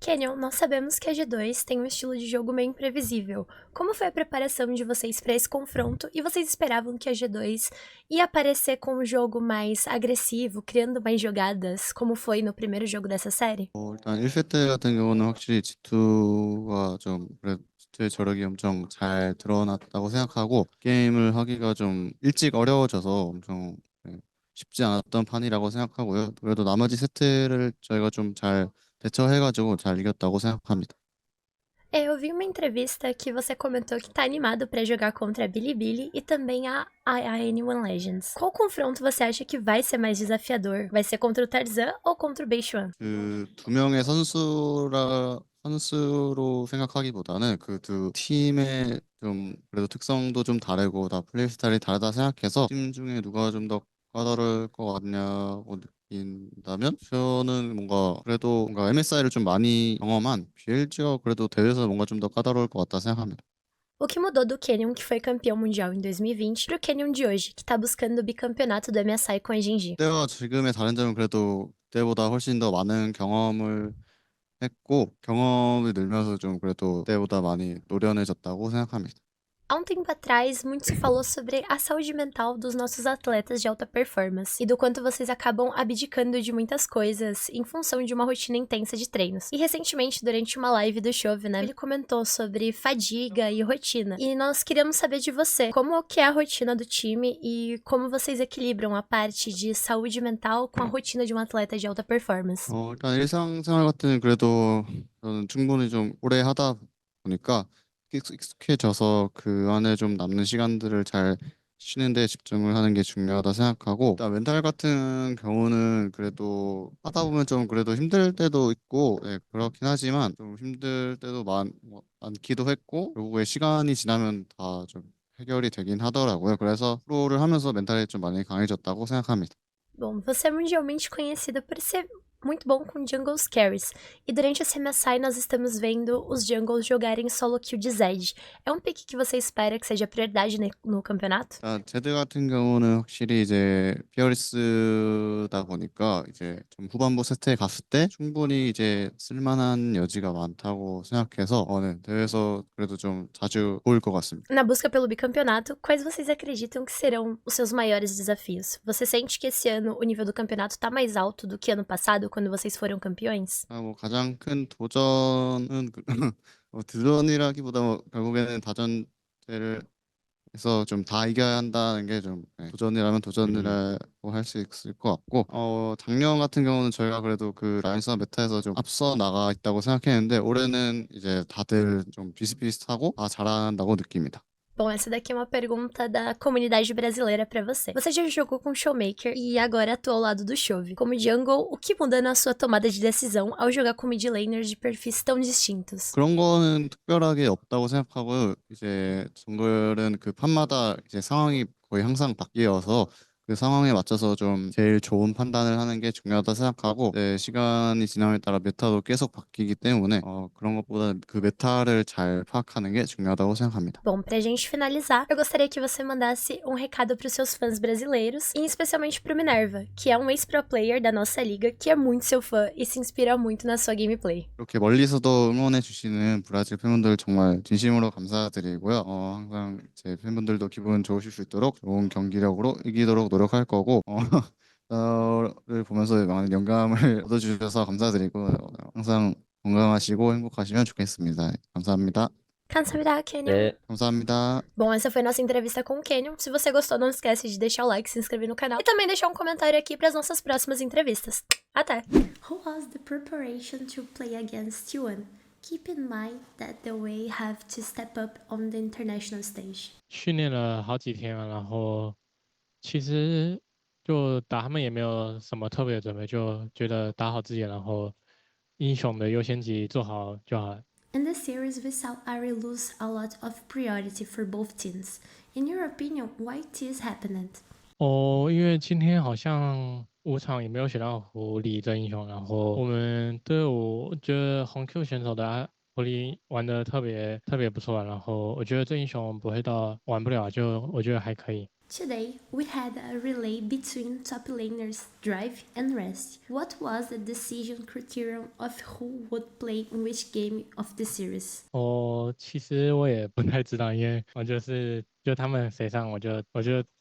Canyon, nós sabemos que a G2 tem um estilo de jogo meio imprevisível. Como foi a preparação de vocês para esse confronto? E vocês esperavam que a G2 ia aparecer com um jogo mais agressivo, criando mais jogadas, como foi no primeiro jogo dessa série? 일단 1세 때 같은 경우는 확실히 G2가 좀 그래도 G2의 저력이 엄청 잘 드러났다고 생각하고 게임을 하기가 좀 일찍 어려워져서 엄청 쉽지 않았던 판이라고 생각하고요. 그래도 나머지 세트를 저희가 좀 잘 대처해가지고 잘 i겼다고 생각합니다. Eu vi uma entrevista que você comentou que tá animado pra jogar contra a Bilibili e também a N1 Legends. Qual confronto você acha que vai ser mais desafiador? Vai ser contra o Tarzan ou contra o Beishuan? 두 명의 선수로 생각하기보다는 그 두 팀의 좀 그래도 특성도 좀 다르고 다 플레이 스타일이 다르다 생각해서 팀 중에 누가 좀 더 까다로울 것 같냐고 느낀다면 저는 뭔가 그래도 뭔가 MSI를 좀 많이 경험한 BLG가 그래도 대회에서 뭔가 좀 더 까다로울 것 같다 생각합니다. O que mudou do Canyon, que foi campeão mundial em 2020, pro Canyon de hoje, que tá buscando o bicampeonato do MSI com a Genji? 그때와 지금의 다른 점은 그래도 그때보다 훨씬 더 많은 경험을 했고 경험이 늘면서 좀 그래도 그때보다 많이 노련해졌다고 생각합니다. Há um tempo atrás, muito se falou sobre a saúde mental dos nossos atletas de alta performance e do quanto vocês acabam abdicando de muitas coisas em função de uma rotina intensa de treinos. E recentemente, durante uma live do Chove, né, ele comentou sobre fadiga e rotina. E nós queríamos saber de você, como que é a rotina do time e como vocês equilibram a parte de saúde mental com a rotina de um atleta de alta performance. 일단 일상생활 같은 그래도 저는 충분히 좀 오래 하다 보니까 익숙해져서 그 안에 좀 남는 시간들을 잘 쉬는 데 집중을 하는 게 중요하다 생각하고 일단 멘탈 같은 경우는 그래도 하다 보면 좀 그래도 힘들 때도 있고 그렇긴 하지만 좀 힘들 때도 많기도 했고 결국에 시간이 지나면 다 좀 해결이 되긴 하더라고요. 그래서 프로를 하면서 멘탈이 좀 많이 강해졌다고 생각합니다. Bom, você é mundialmente conhecido por ser muito bom com jungles carries, e durante esse MSI nós estamos vendo os jungles jogarem solo kill de Zed. É um pick que você espera que seja prioridade no campeonato? 제드 같은 경우는 확실히 이제 피어리스다 보니까 이제 좀 후반부 세트에 갔을 때 충분히 이제 쓸만한 여지가 많다고 생각해서 네, 대회에서 그래도 좀 자주 보일 것 같습니다. Na busca pelo bicampeonato, quais vocês acreditam que serão os seus maiores desafios? Você sente que esse ano o nível do campeonato tá mais alto do que ano passado, quando vocês foram campeões? 가장 큰 도전은 도전이라기보다 결국에는 다전제를 해서 좀 다 이겨야 한다는 게 좀 도전이라면 도전이라고 할 수 있을 것 같고 작년 같은 경우는 저희가 그래도 그 라인서 메타에서 좀 앞서 나가 있다고 생각했는데 올해는 이제 다들 좀 비슷비슷하고 다 잘한다고 느낍니다. Bom, essa daqui é uma pergunta da comunidade brasileira pra você. Você já jogou com Showmaker e agora atua ao lado do Chove. Como jungle, o que muda na sua tomada de decisão ao jogar com mid laners de perfis tão distintos? 그런 거는 특별하게 없다고 생각하고요. 이제 정글은 그 판마다 이제 상황이 거의 항상 바뀌어서 그 상황에 맞춰서 좀 제일 좋은 판단을 하는 게 중요하다 생각하고 시간이 지남에 따라 메타도 계속 바뀌기 때문에 그런 것보다 그 메타를 잘 파악하는 게 중요하다고 생각합니다. Bom, pra gente finalizar, eu gostaria que você mandasse um recado pros seus fãs brasileiros, e especialmente pro Minerva, que é um ex-pro player da nossa liga, que é muito seu fã e se inspira muito na sua gameplay. 이렇게 멀리서도 응원해 주시는 브라질 팬분들 정말 진심으로 감사드리고요. 항상 제 팬분들도 기분 좋으실 수 있도록 좋은 경기력으로 이기도록 노력할 거고 저를 보면서 많은 영감을 얻어주셔서 감사드리고 항상 건강하시고 행복하시면 좋겠습니다. 감사합니다. 감사합니다, Canyon. 네. 감사합니다. Bom, essa foi a nossa entrevista com o Canyon. Se você gostou, não esquece de deixar o like, se inscrever no canal e também deixar um comentário aqui para as nossas próximas entrevistas. Até! How was the preparation to play against Yuan? Keep in mind that they will have to step up on the international stage. 训练了好几天了，然后其实就打他们也没有什么特别的准备，就觉得打好自己，然后英雄的优先级做好就好了。 In this series, we saw Ari lose a lot of priority for both teams. In your opinion, why this happened? 因为今天好像5场也没有选到狐狸这英雄，然后我们队伍觉得红 Q 选手的狐狸玩的特别不错，然后我觉得这英雄不会到玩不了，就我觉得还可以。Today, we had a relay between top laners Drive and Rest. What was the decision criterion of who would play in which game of the series? 其实我也不太知道，因为就他们谁上我就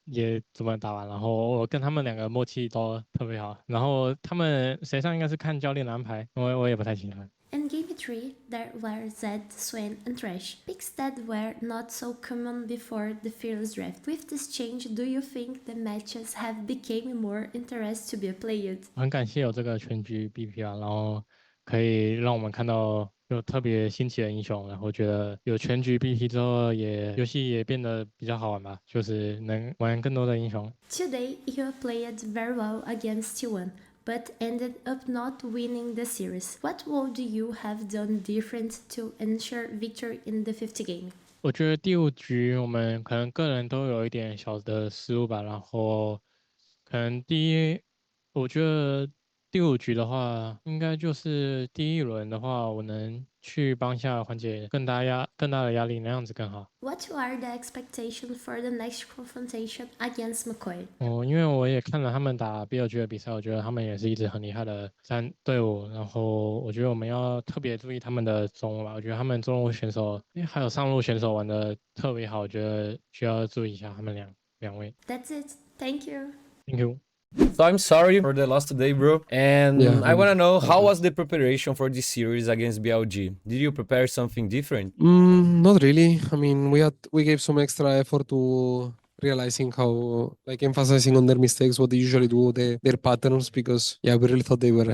也怎么打完，然后我跟他们两个默契都特别好，然后他们谁上应该是看教练的安排，我也不太清楚。In Game 3, there were Zed, Swain, and Thresh, picks that were not so common before the Fearless Draft. With this change, do you think the matches have become more interesting to be played? 很感谢有这个全局 BP 啊，然后可以让我们看到有特别新奇的英雄，然后觉得有全局 BP 之后游戏也变得比较好玩吧，就是能玩更多的英雄。Today, you played very well against T1, but ended up not winning the series. What would you have done different to ensure victory in the fifth game? 我觉得第5局我们可能个人都有一点小的失误吧，然后可能我觉得第5局的话，应该就是第1轮的话，我能去帮下缓解更大的压力，那样子更好。What are the expectations for the next confrontation against McCoy? 因为我也看了他们打B2局的比赛，我觉得他们也是一支很厉害的队伍，然后我觉得我们要特别注意他们的中路吧，我觉得他们中路选手，还有上路选手玩的特别好，我觉得需要注意一下他们两位。 That's it. Thank you. Thank you. So I'm sorry for the loss today, bro. And Yeah, I want to know, how okay. was the preparation for this series against BLG? Did you prepare something different? Not really. I mean, we gave some extra effort to realizing how, like, emphasizing on their mistakes, what they usually do, their patterns, because yeah, we really thought they were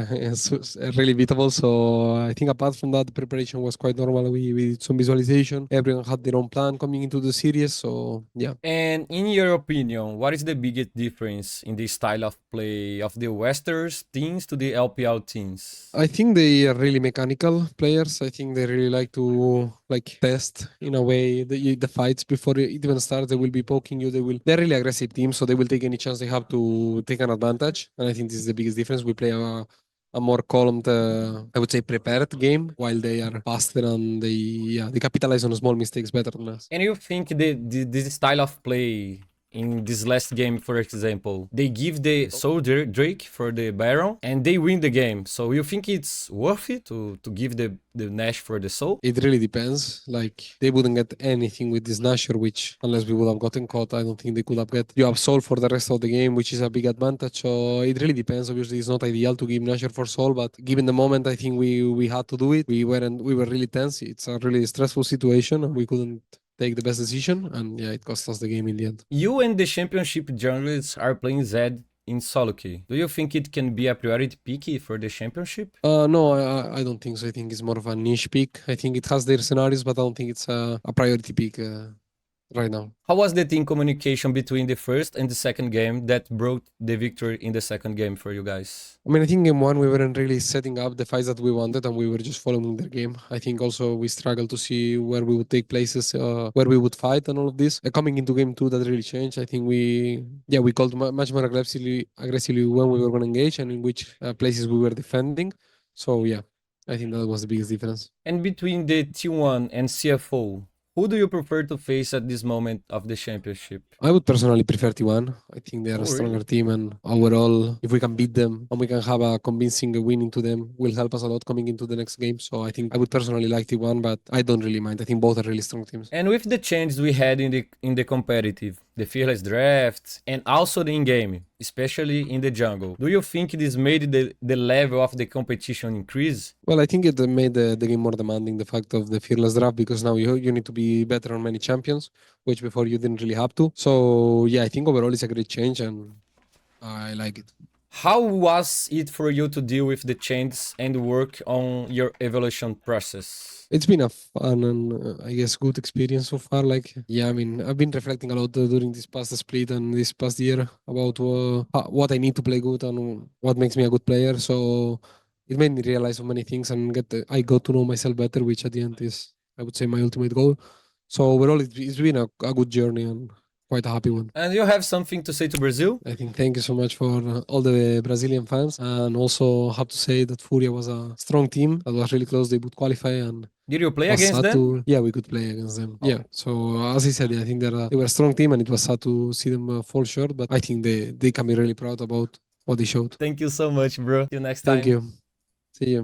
really beatable. So I think apart from that, the preparation was quite normal. We did some visualization. Everyone had their own plan coming into the series. So yeah. And in your opinion, what is the biggest difference in the style of play of the Westers teams to the LPL teams? I think they are really mechanical players. I think they really like to test in a way the fights before it even starts. They will be poking you. They're really aggressive team, so they will take any chance they have to take an advantage. And I think this is the biggest difference. We play a more calmed, I would say, prepared game, while they are faster and they capitalize on small mistakes better than us. And you think this style of play in this last game, for example, they give the soldier Drake for the Baron and they win the game. So you think it's worth it to give the Nash for the soul? It really depends. Like, they wouldn't get anything with this Nasher, which unless we would have gotten caught, I don't think they could have get. You have Soul for the rest of the game, which is a big advantage. So it really depends. Obviously, it's not ideal to give Nasher for Soul, but given the moment, I think we had to do it. We were really tense. It's a really stressful situation, and we couldn't take the best decision, and yeah, it cost us the game in the end. You and the championship junglers are playing Zed in solo queue. Do you think it can be a priority pick for the championship? No, I don't think so. I think it's more of a niche pick. I think it has their scenarios, but I don't think it's a priority pick right now. How was the team communication between the first and the second game that brought the victory in the second game for you guys? I mean, I think game 1 we weren't really setting up the fights that we wanted, and we were just following their game. I think also we struggled to see where we would take places, where we would fight, and all of this. Coming into game 2, that really changed. I think we called much more aggressively when we were going to engage and in which places we were defending. So yeah, I think that was the biggest difference. And between the T1 and CFO, who do you prefer to face at this moment of the championship? I would personally prefer T1. I think they are a stronger really? team, and overall, if we can beat them and we can have a convincing win into them, will help us a lot coming into the next game. So I think I would personally like T1, but I don't really mind. I think both are really strong teams. And with the changes we had in the competitive, the fearless draft, and also the in-game, especially in the jungle, do you think this made the level of the competition increase? Well, I think it made the game more demanding, the fact of the fearless draft, because now you need to be better on many champions, which before you didn't really have to. So yeah, I think overall it's a great change, and I like it. How was it for you to deal with the changes and work on your evolution process? It's been a fun and I guess good experience so far. Like, yeah, I mean, I've been reflecting a lot during this past split and this past year about what I need to play good and what makes me a good player. So it made me realize so many things and I got to know myself better, which at the end is, I would say, my ultimate goal. So overall, it's been a good journey, and quite a happy one. And you have something to say to Brazil? I think thank you so much for all the Brazilian fans, and also have to say that Furia was a strong team that was really close. They would qualify, and Did you play was against sad them? yeah, we could play against them. Oh. Yeah, so as I said, I think they were a strong team, and it was sad to see them fall short. But I think they can be really proud about what they showed. Thank you so much, bro. See you next time. Thank you. See you.